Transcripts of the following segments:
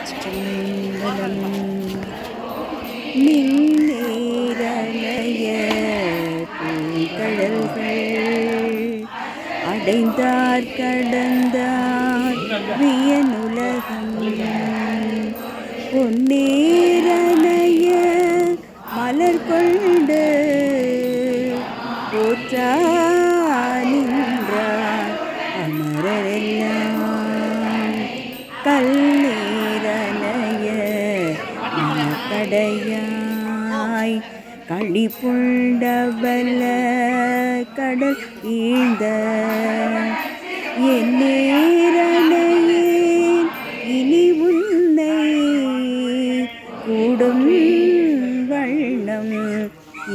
திருச்சிற்றம்பலம். மின்னேரணைய பூங்கழல்கள் அடைந்தார் கடந்தார் வியனுலகம். பொன்னேரணைய மலர் கொண்டு போற்றா நின்றார் அமரரெல்லாம். கல்நேரணைய மனக்கடையாய் களிப்புண்டவல்ல கடல் ஈழ்ந்த என் நேரணையேன் இனி உன்னை கூடும் வண்ணம்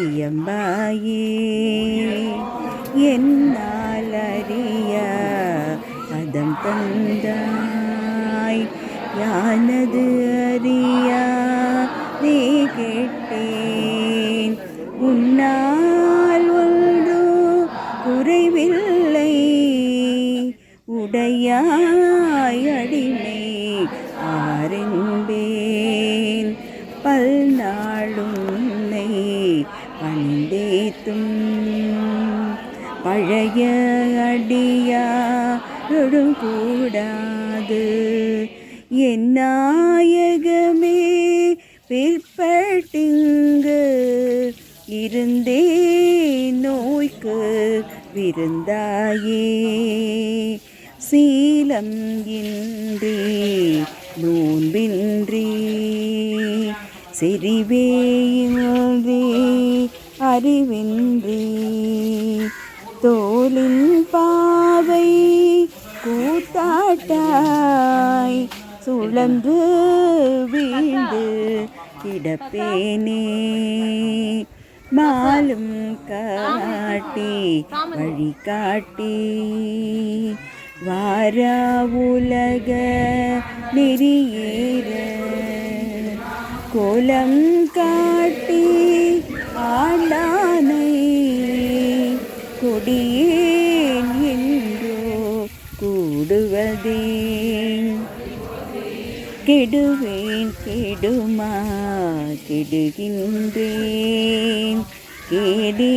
இயம்பாயே. என்னால் அறிய பதம் தந்தாய் யானது அறியா நீ கேட்டேன். உன்னால் ஒன்று குறைவில்லை உடையாய் அடிமை ஆரென்பேன். பல்நாளும் உன்னை பணிந்தேத்தும் பழைய அடியாரோடும் கூடாது. என் நாயகமே பிற்பட்டிங்கு இருந்தே நோய்க்கு விருந்தாயே. சீலம் இன்றி நோன்பின்றி செறிவேயின்றி அறிவின்றி தோளின் பாவை கூத்தாட்டாய் சுழன்று வீழ்ந்து கிடப்பேனே. மாலும் காட்டி வழிகாட்டி வாரா உலக நெறியேற கோலம் காட்டி ஆண்டானை கொடியேன் என்றோ கூடுவதே. கெடுவேன் கெடுமா கெடுகின்றேன் கேடிலாதாய்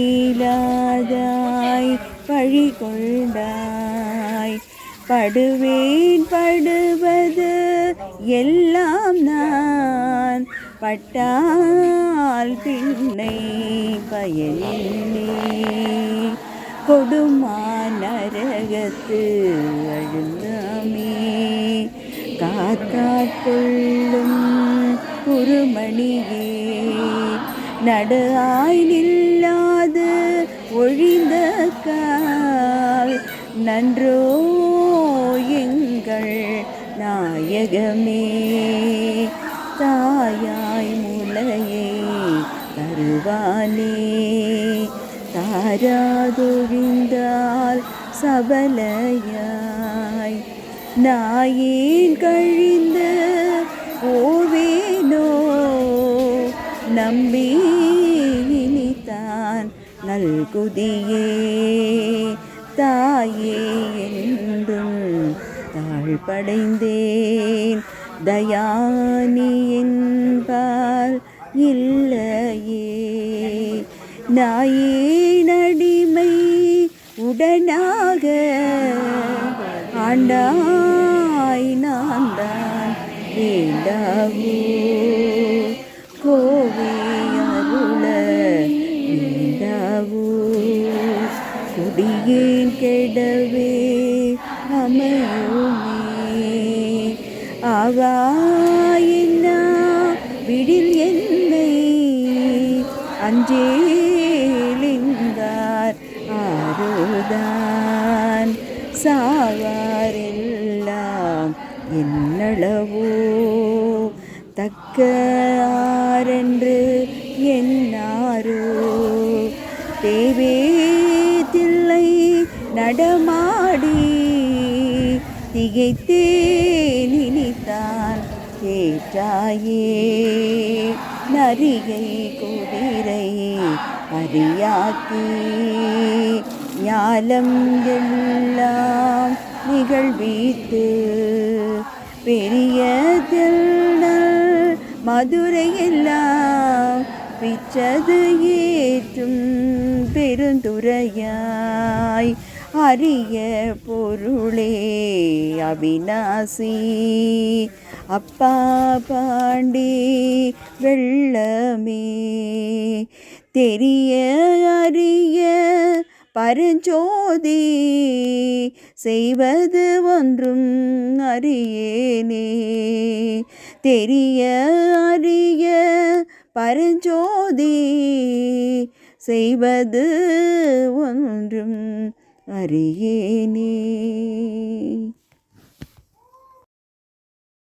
பழி கொண்டாய். படுவேன் படுவது எல்லாம் நான் பட்டால் பின்னை பயனில்லை. கொடுமா நரகத்து அழுந்தாமே காத்தாட்கொள்ளும் குருமணியே. நடு ஆய் நில்லாது ஒழிந்த கால் நன்றோ எங்கள் நாயகமே. தாயாய் முலையை தருவானே தாராதொழிந்தால் சபலையாய். நாயேன் கழிந்த ஓவேனோ நம்பி இனித்தான் நல்குதியே. தாயே என்றும் தாழ்படைந்தேன் தயானி என்பால் இல்லையே. நாயேன் அடிமை உடனாக ஆண்டாய் நான் தான் வேண்டாவோ. கோவே அருள வேண்டாவோ. குடியேன் கெடவே அமையுமே. ஆவாயின்னா விடில் என்னை அஞ்சேலிந்தார் ஆறுதான். சாவாரெல்லாம் என்னளவோ தக்க ஆரென்று என்னாரோ. தேவேதில்லை நடமாடி திகைத்தேன் இனித்தான் கேட்டாயே. நரிகை குதிரை பரியாக்கி ஞாலம் எல்லாம் நிகழ்வித்து பெரிய மதுரையெல்லாம் பிச்சது ஏற்றும் பெருந்துரையாய் அரிய பொருளே அவிநாசி அப்பா பாண்டி வெள்ளமே தெரிய அறிய பரஞ்சோதி செய்வது ஒன்றும் அறியேனே தெரிய அறிய பரஞ்சோதி செய்வது ஒன்றும் அறியேனே.